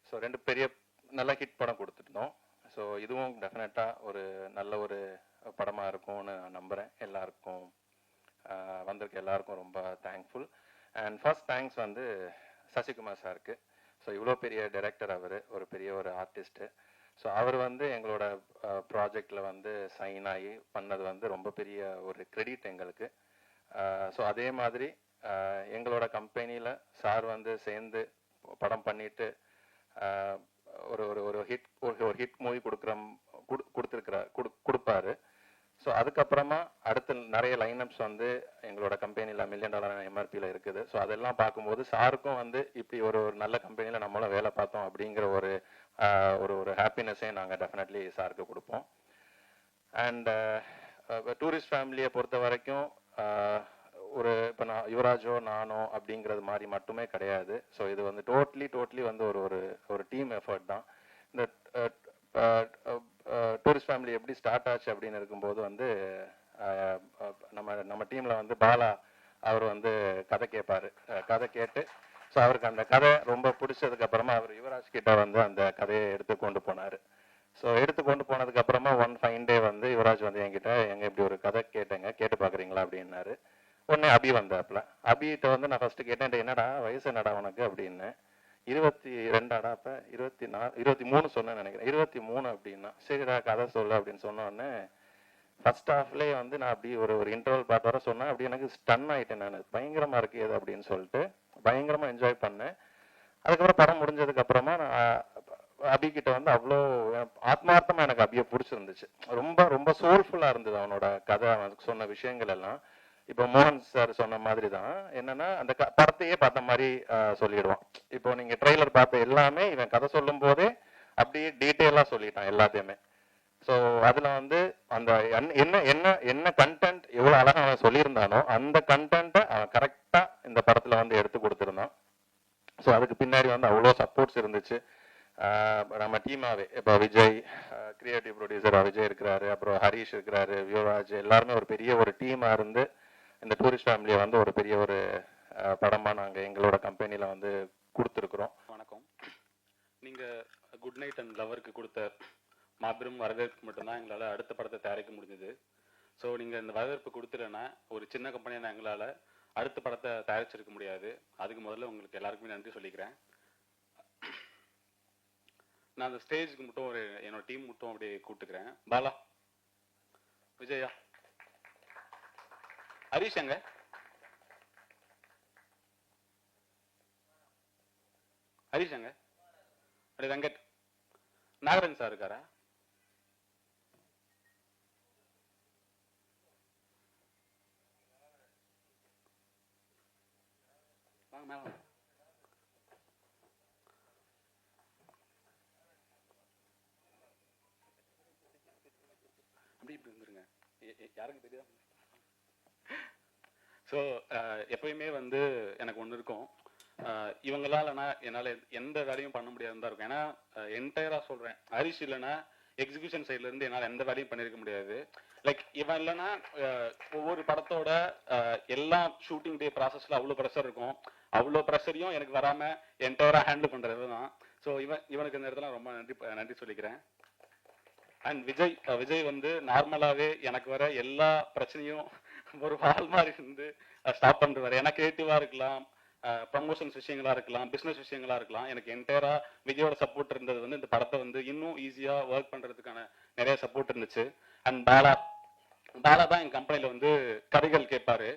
Speaker 5: ஸோ 2 பெரிய நல்ல ஹிட் படம் கொடுத்துருந்தோம். ஸோ இதுவும் டெஃபினட்டாக ஒரு நல்ல ஒரு படமாக இருக்கும்னு நான் நம்புகிறேன். எல்லாருக்கும் வந்திருக்க எல்லாருக்கும் ரொம்ப தேங்க்ஃபுல். அண்ட் ஃபர்ஸ்ட் தேங்க்ஸ் வந்து சசிகுமார் சாருக்கு. ஸோ இவ்வளோ பெரிய டைரக்டர், அவர் ஒரு பெரிய ஒரு ஆர்டிஸ்ட்டு. ஸோ அவர் வந்து எங்களோட ப்ராஜெக்டில் வந்து சைன் ஆகி பண்ணது வந்து ரொம்ப பெரிய ஒரு கிரெடிட் எங்களுக்கு. ஸோ அதே மாதிரி எங்களோட கம்பெனியில் சார் வந்து சேர்ந்து படம் பண்ணிட்டு ஒரு ஒரு ஒரு ஹிட் ஒரு ஹிட் மூவி கொடுப்பாரு. ஸோ அதுக்கப்புறமா அடுத்து நிறைய லைனப்ஸ் வந்து எங்களோட கம்பெனியில் $1 million எம்ஆர்பியில் இருக்குது. ஸோ அதெல்லாம் பார்க்கும்போது சாருக்கும் வந்து இப்படி ஒரு ஒரு நல்ல கம்பெனியில் நம்மளும் வேலை பார்த்தோம் அப்படிங்கிற ஒரு ஒரு ஹாப்பினஸ்ஸே நாங்கள் டெஃபினெட்லி சாருக்கு கொடுப்போம். அண்ட் டூரிஸ்ட் ஃபேமிலியை பொறுத்த வரைக்கும் ஒரு இப்போ நான் யுவராஜோ நானோ அப்படிங்கிறது மாதிரி மட்டுமே கிடையாது. ஸோ இது வந்து டோட்லி வந்து ஒரு ஒரு டீம் எஃபர்ட் தான். இந்த டூரிஸ்ட் ஃபேமிலி எப்படி ஸ்டார்ட் ஆச்சு அப்படின்னு இருக்கும்போது வந்து நம்ம டீமில் வந்து பாலா அவர் வந்து கதை கேட்பார். கதை கேட்டு ஸோ அவருக்கு அந்த கதை ரொம்ப பிடிச்சதுக்கு அப்புறமா அவர் யுவராஜ் கிட்ட வந்து அந்த கதையை எடுத்து கொண்டு போனார். ஸோ எடுத்து கொண்டு போனதுக்கு அப்புறமா ஒன் ஃபைன் டே வந்து யுவராஜ் வந்து என்கிட்ட இப்படி ஒரு கதை கேட்டேங்க, கேட்டு பார்க்குறீங்களா அப்படின்னாரு. உடனே அபி வந்தாப்புல. அபிகிட்ட வந்து நான் ஃபர்ஸ்ட் கேட்டேன், என்னடா வயசு என்னடா உனக்கு அப்படின்னு. 22 அப்போ 23 சொன்னேன்னு நினைக்கிறேன். 23 அப்படின்னா சரிடா கதை சொல்லு அப்படின்னு சொன்னோடனே ஃபர்ஸ்ட் ஹாஃப்லேயே வந்து நான் அப்படி ஒரு இன்டர்வல் பார்த்து வர சொன்னேன். அப்படி எனக்கு ஸ்டன் ஆகிட்டேன் நான், பயங்கரமாக இருக்கு இது அப்படின்னு சொல்லிட்டு பயங்கரமாக என்ஜாய் பண்ணேன். அதுக்கப்புறம் படம் முடிஞ்சதுக்கு அப்புறமா நான் அபிகிட்ட வந்து அவ்வளோ ஆத்மார்த்தமாக எனக்கு அபியை பிடிச்சிருந்துச்சு. ரொம்ப ரொம்ப சோல்ஃபுல்லாக இருந்தது அவனோட கதை, அவனுக்கு சொன்ன விஷயங்கள் எல்லாம். இப்போ மோகன் சார் சொன்ன மாதிரி தான் என்னன்னா அந்த படத்தையே பார்த்த மாதிரி சொல்லிடுவான். இப்போ நீங்க ட்ரெய்லர் பார்த்த எல்லாமே இவன் கதை சொல்லும் போதே அப்படியே டீட்டெயிலாக சொல்லிட்டான் எல்லாத்தையுமே. ஸோ அதுல வந்து அந்த என்ன என்ன என்ன கண்டென்ட் எவ்வளோ அழகாக அவன் சொல்லியிருந்தானோ அந்த கண்டென்ட்டை அவன் கரெக்டா இந்த படத்துல வந்து எடுத்து கொடுத்துருந்தான். ஸோ அதுக்கு பின்னாடி வந்து அவ்வளோ சப்போர்ட்ஸ் இருந்துச்சு. நம்ம டீமாவே இப்போ விஜய் கிரியேட்டிவ் ப்ரொடியூசர் விஜய் இருக்கிறாரு, அப்புறம் ஹரீஷ் இருக்கிறாரு, யுவராஜ், எல்லாருமே ஒரு பெரிய ஒரு டீமா இருந்து இந்த டூரிஸ்ட் ஃபேமிலியை வந்து ஒரு பெரிய ஒரு படமா நாங்கள் எங்களோட கம்பெனியில் வந்து கொடுத்துருக்குறோம்.
Speaker 6: வணக்கம். நீங்கள் குட் நைட் அண்ட் லவருக்கு கொடுத்த மாபெரும் வரவேற்பு மட்டும்தான் எங்களால் அடுத்த படத்தை தயாரிக்க முடிஞ்சது. ஸோ நீங்கள் இந்த வரவேற்பு கொடுத்துலன்னா ஒரு சின்ன கம்பெனியான எங்களால் அடுத்த படத்தை தயாரிச்சிருக்க முடியாது. அதுக்கு முதல்ல உங்களுக்கு எல்லாருக்குமே நன்றி சொல்லிக்கிறேன். நான் அந்த ஸ்டேஜுக்கு மட்டும் என்னோட டீம் மட்டும் அப்படியே கூப்பிட்டுக்கிறேன். பாலா, விஜயா, ஹரீஷ் எங்க, ஹரீஷ் எங்க, அப்படி வெங்கட், நாகரன் சார் இருக்காரா? வாங்க மேல வாங்க. அப்படி இப்படி வந்துருங்க, யாருக்கு தெரியாது. ஸோ எப்பயுமே வந்து எனக்கு ஒன்று இருக்கும், இவங்களாலனா என்னால் எந்த வேலையும் பண்ண முடியாதுன்னு தான் இருக்கும். ஏன்னா என்டையராக சொல்கிறேன், ஹரிஷ் இல்லைன்னா எக்ஸிகியூஷன் சைட்ல இருந்து என்னால் எந்த வேலையும் பண்ணியிருக்க முடியாது. லைக் இவன் இல்லைன்னா ஒவ்வொரு படத்தோட எல்லா ஷூட்டிங் டே ப்ராசஸ்ல அவ்வளோ ப்ரெஷர் இருக்கும். அவ்வளோ ப்ரெஷரையும் எனக்கு வராம என்டையரா ஹேண்டில் பண்றது தான். ஸோ இவனுக்கு இந்த இடத்துல ரொம்ப நன்றி சொல்லிக்கிறேன். அண்ட் விஜய் வந்து நார்மலாவே எனக்கு வர எல்லா பிரச்சனையும் ஒரு வால் மாதிரி இருந்து ஸ்டாப் பண்ணிட்டு வர. ஏன்னா கிரியேட்டிவா இருக்கலாம், ப்ரமோஷன்ஸ் விஷயங்களா இருக்கலாம், பிசினஸ் விஷயங்களா இருக்கலாம், எனக்கு என்டையரா விஜயோட சப்போர்ட் இருந்தது வந்து இந்த படத்தை வந்து இன்னும் ஈஸியா ஒர்க் பண்றதுக்கான நிறைய சப்போர்ட் இருந்துச்சு. அண்ட் பாலா தான் என் கம்பெனில வந்து கதைகள் கேட்பாரு.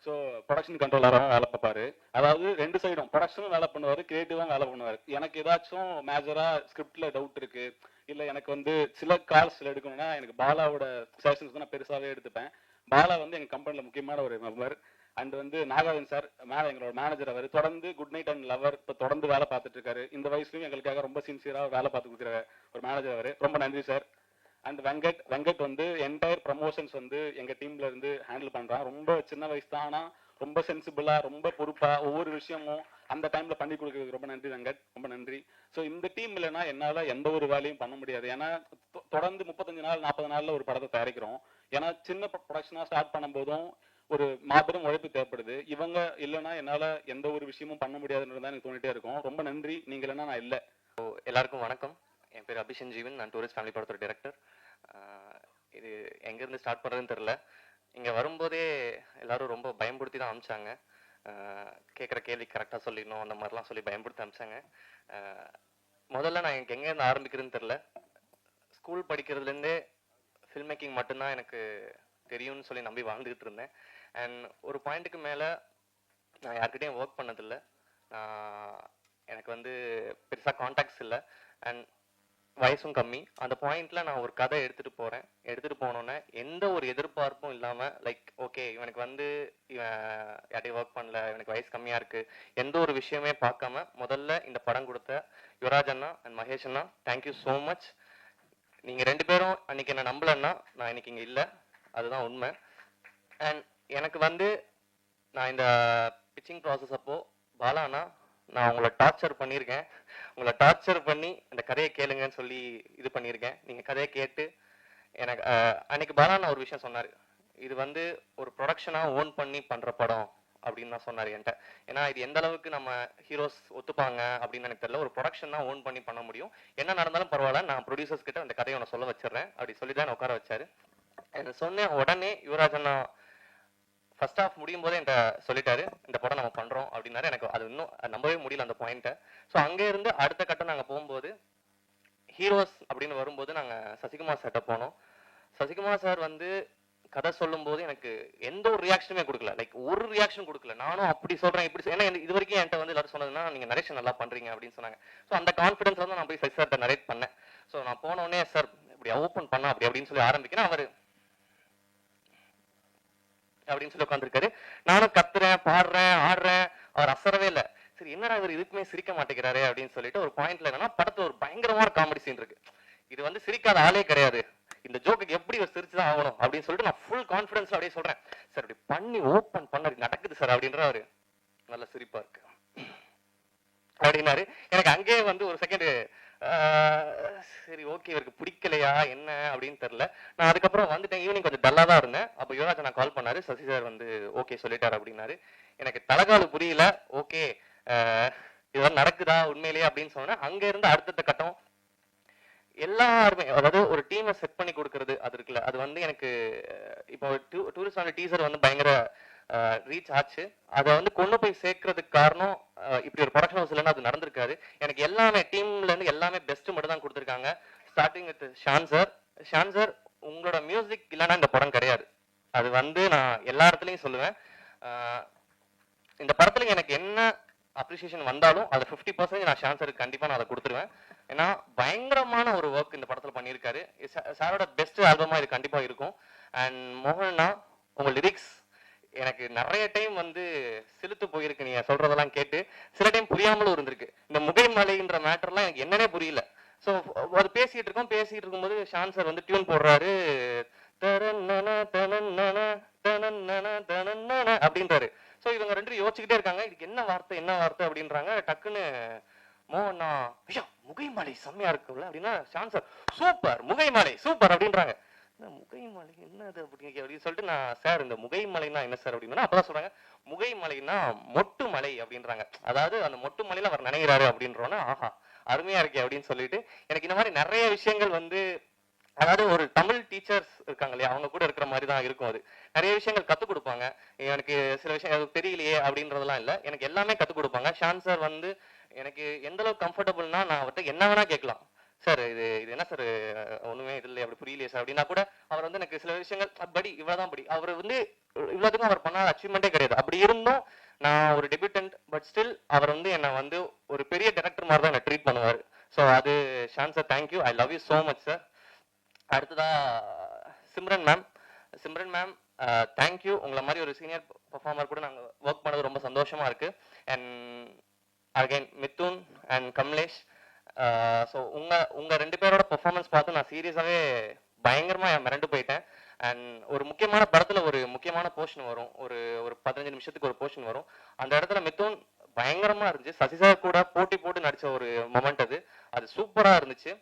Speaker 6: ஸோ ப்ரொடக்ஷன் கண்ட்ரோலராக வேலை பார்ப்பாரு. அதாவது ரெண்டு சைடும் ப்ரொடக்ஷனும் வேலை பண்ணுவார், கிரியேட்டிவாக வேலை பண்ணுவார். எனக்கு ஏதாச்சும் மேஜராக ஸ்கிரிப்டில் டவுட் இருக்கு, இல்லை எனக்கு வந்து சில கால்ஸில் எடுக்கணும்னா எனக்கு பாலாவோட சஜஷன்ஸ் தான் நான் பெருசாகவே எடுத்துப்பேன். பாலா வந்து எங்கள் கம்பெனியில் முக்கியமான ஒரு மெம்பர். அண்ட் வந்து நாகார்ஜுன் சார் எங்களோட மேனேஜர், அவர் தொடர்ந்து குட் நைட் அண்ட் லவர் இப்போ தொடர்ந்து வேலை பார்த்துட்டு இருக்காரு. இந்த வயசுலையும் எங்களுக்காக ரொம்ப சின்சியராக வேலை பார்த்து கொடுக்குற ஒரு மேனேஜர் அவர். ரொம்ப நன்றி சார். அண்ட் வெங்கட் வந்து என்டையர் ப்ரமோஷன்ஸ் வந்து எங்க டீம்ல இருந்து ஹேண்டில் பண்றான். ரொம்ப சின்ன வயசு தான், ஆனா ரொம்ப சென்சிபிளா, ரொம்ப பொறுப்பா ஒவ்வொரு விஷயமும் அந்த டைம்ல பண்ணி கொடுக்கறதுக்கு ரொம்ப நன்றி வெங்கட், ரொம்ப நன்றி. ஸோ இந்த டீம் இல்லைன்னா என்னால எந்த ஒரு வேலையும் பண்ண முடியாது. ஏன்னா தொடர்ந்து 35 நாள் 40 நாள்ல ஒரு படத்தை தயாரிக்கிறோம். ஏன்னா சின்ன ப்ரொடக்ஷனா ஸ்டார்ட் பண்ணும் போதும் ஒரு மாபெரும் உழைப்பு தேவைப்படுது. இவங்க இல்லைன்னா என்னால எந்த ஒரு விஷயமும் பண்ண முடியாதுன்றது தான் எனக்கு தோணிட்டே இருக்கும். ரொம்ப நன்றி, நீங்க இல்லைன்னா நான் இல்லை.
Speaker 7: எல்லாருக்கும் வணக்கம். என் பேர் அபிஷன் ஜீவன், நான் டூரிஸ்ட் ஃபேமிலி படத்தோட டைரக்டர். இது எங்கேருந்து ஸ்டார்ட் பண்ணுறதுன்னு தெரில. இங்கே வரும்போதே எல்லாரும் ரொம்ப பயன்படுத்தி தான் அமிச்சாங்க. கேட்குற கேள்வி கரெக்டாக சொல்லிடணும் அந்த மாதிரிலாம் சொல்லி பயன்படுத்தி அமிச்சாங்க. முதல்ல நான் எனக்கு எங்கேருந்து ஆரம்பிக்கிறதுன்னு தெரில. ஸ்கூல் படிக்கிறதுலேருந்தே ஃபில்ம் மேக்கிங் மட்டும்தான் எனக்கு தெரியும்னு சொல்லி நம்பி வாழ்ந்துக்கிட்டு இருந்தேன். அண்ட் ஒரு பாயிண்ட்டுக்கு மேலே நான் யார்கிட்டையும் ஒர்க் பண்ணதில்லை. எனக்கு வந்து பெருசாக கான்டாக்ட்ஸ் இல்லை அண்ட் வயசும் கம்மி. அந்த பாயிண்ட்ல நான் ஒரு கதை எடுத்துட்டு போனோன்னே எந்த ஒரு எதிர்பார்ப்பும் இல்லாம, லைக் ஓகே இவனுக்கு வந்து இவன் யார்ட்டையும் ஒர்க் பண்ணல, இவனுக்கு வயசு கம்மியா இருக்கு, எந்த ஒரு விஷயமே பார்க்காம முதல்ல இந்த படம் கொடுத்த யுவராஜ் அண்ணா அண்ட் மகேஷ் அண்ணா, தேங்க்யூ ஸோ மச். நீங்க 2 பேரும் அன்னைக்கு என்ன நம்பலன்னா நான் இன்னைக்கு இங்க இல்லை, அதுதான் உண்மை. அண்ட் எனக்கு வந்து நான் இந்த பிச்சிங் ப்ராசஸ் அப்போ பாலாண்ணா, நான் உங்களை டார்ச்சர் பண்ணியிருக்கேன், உங்களை டார்ச்சர் பண்ணி இந்த கதையை கேளுங்கன்னு சொல்லி இது பண்ணியிருக்கேன். நீங்கள் கதையை கேட்டு எனக்கு அன்னைக்கு பாலாண்ணா ஒரு விஷயம் சொன்னார், இது வந்து ஒரு ப்ரொடக்ஷனாக ஓன் பண்ணி பண்ணுற படம் அப்படின்னு தான் சொன்னார் என்கிட்ட. ஏன்னா இது எந்த அளவுக்கு நம்ம ஹீரோஸ் ஒத்துப்பாங்க அப்படின்னு எனக்கு தெரியல. ஒரு ப்ரொடக்ஷன் தான் ஓன் பண்ணி பண்ண முடியும், என்ன நடந்தாலும் பரவாயில்ல, நான் ப்ரொடியூசர்ஸ் கிட்ட அந்த கதையை ஒன்று சொல்ல வச்சிடுறேன் அப்படி சொல்லி தான் உட்கார வச்சாரு. சொன்னேன் உடனே யுவராஜ் அண்ணா ஃபர்ஸ்ட் ஹாஃப் முடியும் போதே என்கிட்ட சொல்லிட்டாரு, இந்த படம் நம்ம பண்றோம் அப்படின்னாரு. எனக்கு அது இன்னும் நம்பவே முடியல அந்த பாயிண்ட்டை. ஸோ அங்கே இருந்து அடுத்த கட்டம் நாங்கள் போகும்போது ஹீரோஸ் அப்படின்னு வரும்போது நாங்கள் சசிகுமார் சார்கிட்ட போனோம். சசிகுமார் சார் வந்து கதை சொல்லும் போது எனக்கு எந்த ஒரு ரியாக்ஷனுமே கொடுக்கல, லைக் ஒரு ரியாக்ஷன் கொடுக்கல. நானும் அப்படி சொல்றேன் இப்படி, ஏன்னா இது வரைக்கும் என்கிட்ட வந்து எல்லாரும் சொன்னதுன்னா நீங்க நரேஷன் நல்லா பண்றீங்க அப்படின்னு சொன்னாங்க. ஸோ அந்த கான்ஃபிடன்ஸ்ல வந்து நான் போய் சசி சார்கிட்ட நரேட் பண்ணேன். ஸோ நான் போனோடனே சார் இப்படி ஓப்பன் பண்ணா அப்படி அப்படின்னு சொல்லி ஆரம்பிக்கிறேன். அவர் அப்படின்னு சொல்லி உட்காந்துருக்காரு. நானும் கத்துறேன், பாடுறேன், ஆடுறேன், அவர் அசரவே இல்லை. சரி என்னடா இவர் இதுக்குமே சிரிக்க மாட்டேங்கிறாரு அப்படின்னு சொல்லிட்டு ஒரு பாயிண்ட்ல என்னன்னா படத்துல ஒரு பயங்கரமான காமெடி சீன் இருக்கு, இது வந்து சிரிக்காத ஆளே கிடையாது, இந்த ஜோக்கு எப்படி ஒரு சிரிச்சுதான் ஆகணும் அப்படின்னு சொல்லிட்டு நான் ஃபுல் கான்ஃபிடன்ஸ் அப்படியே சொல்றேன், சார் இப்படி பண்ணி ஓப்பன் பண்ண நடக்குது சார் அப்படின்ற. அவரு நல்ல சிரிப்பா இருக்கு அப்படின்னாரு. எனக்கு அங்கேயே வந்து ஒரு செகண்ட் சரி ஓகே இவருக்கு பிடிக்கலையா என்ன அப்படின்னு தெரியல. நான் அதுக்கப்புறம் வந்துட்டேன், ஈவினிங் கொஞ்சம் டல்லா தான் இருந்தேன். அப்போ யுவராஜ் நான் கால் பண்ணாரு, சசி சார் வந்து ஓகே சொல்லிட்டாரு அப்படின்னாரு. எனக்கு தலைகாலு புரியல, ஓகே இதெல்லாம் நடக்குதா உண்மையிலேயே அப்படின்னு சொன்னேன். அங்க இருந்து அடுத்த கட்டம் எல்லாருமே, அதாவது ஒரு டீமை செட் பண்ணி கொடுக்கறது அது இருக்குல்ல, அது வந்து எனக்கு இப்போ டூரிஸ்ட் டீசர் வந்து பயங்கர ரீச் ஆச்சு. அதை வந்து கொண்டு போய் சேர்க்கறதுக்கு காரணம் இப்படி ஒரு ப்ரொடக்ஷன் ஹவுஸ் இல்லைன்னா அது நடந்திருக்காது. எனக்கு எல்லாமே டீம்ல இருந்து எல்லாமே பெஸ்ட் மட்டும் தான் கொடுத்துருக்காங்க. ஸ்டார்டிங் வித் ஷான் சார் உங்களோட மியூசிக் இல்லைன்னா இந்த படம் கிடையாது, அது வந்து நான் எல்லா இடத்துலையும் சொல்லுவேன். இந்த படத்துல எனக்கு என்ன அப்ரிசியேஷன் வந்தாலும் அது 50% நான் ஷான் சாருக்கு கண்டிப்பா நான் அதை கொடுத்துருவேன். ஏன்னா பயங்கரமான ஒரு ஒர்க் இந்த படத்துல பண்ணியிருக்காரு. சாரோட பெஸ்ட் ஆல்பமா இது கண்டிப்பா இருக்கும். அண்ட் மோகனா உங்க லிரிக்ஸ் எனக்கு நிறைய டைம் வந்து சிலுத்து போயிருக்கு, நீங்க சொல்றதெல்லாம் கேட்டு சில டைம் புரியாமலும் இருந்திருக்கு. இந்த முகைமலைன்ற மேட்டர்லாம் எனக்கு என்னன்னே புரியல. ஸோ அது பேசிட்டு இருக்கும்போது ஷான் சார் வந்து டியூன் போடுறாரு, அப்படின்றாரு. ஸோ இவங்க 2 யோசிச்சுக்கிட்டே இருக்காங்க, இதுக்கு என்ன வார்த்தை அப்படின்றாங்க. டக்குன்னு மோகனா ஐயா முகைமலை செம்மையா இருக்குல்ல அப்படின்னா ஷான் சார் சூப்பர் முகைமலை சூப்பர் அப்படின்றாங்க. முகைமலை என்னது அப்படின்னு சொல்லிட்டு நான் சார் இந்த முகைமலைன்னா என்ன சார் அப்படின்னா அப்பதான் சொல்றாங்க முகைமலைன்னா மொட்டு மலை அப்படின்றாங்க. அதாவது அந்த மொட்டு மலையில அவர் நினைக்கிறாரு அப்படின்றோன்னா ஆஹா அருமையா இருக்கே அப்படின்னு சொல்லிட்டு எனக்கு இந்த மாதிரி நிறைய விஷயங்கள் வந்து அதாவது ஒரு தமிழ் டீச்சர்ஸ் இருக்காங்க இல்லையா அவங்க கூட இருக்கிற மாதிரி தான் இருக்கும். அது நிறைய விஷயங்கள் கற்றுக் கொடுப்பாங்க. எனக்கு சில விஷயம் எனக்கு தெரியலையே அப்படின்றதெல்லாம் இல்லை, எனக்கு எல்லாமே கற்றுக் கொடுப்பாங்க. ஷான் சார் வந்து எனக்கு எந்த அளவுக்கு கம்ஃபர்டபுள்னா நான் அவர்கிட்ட என்ன வேணா கேட்கலாம். சார் இது என்ன சார் ஒண்ணுமே இது இல்லை அப்படி புரியலையே சார் அப்படின்னா கூட அவர் வந்து எனக்கு சில விஷயங்கள் படி இவ்வளவுதான் படி அவர் வந்து இவ்வளவுக்கும் அவர் பண்ணாத அச்சீவ்மெண்ட்டே கிடையாது. அப்படி இருந்தும் நான் ஒரு டெபியூட்டன்ட் பட் ஸ்டில் அவர் வந்து என்னை வந்து ஒரு பெரிய டைரக்டர் மாதிரி தான் என்னை ட்ரீட் பண்ணுவார். ஸோ அது Shaan sir thank you, I love you so much sir. அடுத்ததா சிம்ரன் மேம் தேங்க்யூ. உங்களை மாதிரி ஒரு சீனியர் பர்ஃபார்மர் கூட நாங்கள் ஒர்க் பண்ணது ரொம்ப சந்தோஷமா இருக்கு. And again Mithun and Kamlesh. So உங்க ரெண்டு பேரோட பெர்ஃபார்மன்ஸ் பார்த்து நான் சீரியஸாகவே பயங்கரமா மிரண்டு போயிட்டேன். அண்ட் ஒரு முக்கியமான படத்துல ஒரு முக்கியமான போர்ஷன் வரும், ஒரு 15 நிமிஷத்துக்கு ஒரு போர்ஷன் வரும். அந்த இடத்துல மிதுன் பயங்கரமா இருந்துச்சு. சசி சார் கூட போட்டி போட்டு நடிச்ச ஒரு மொமெண்ட் அது சூப்பரா இருந்துச்சு.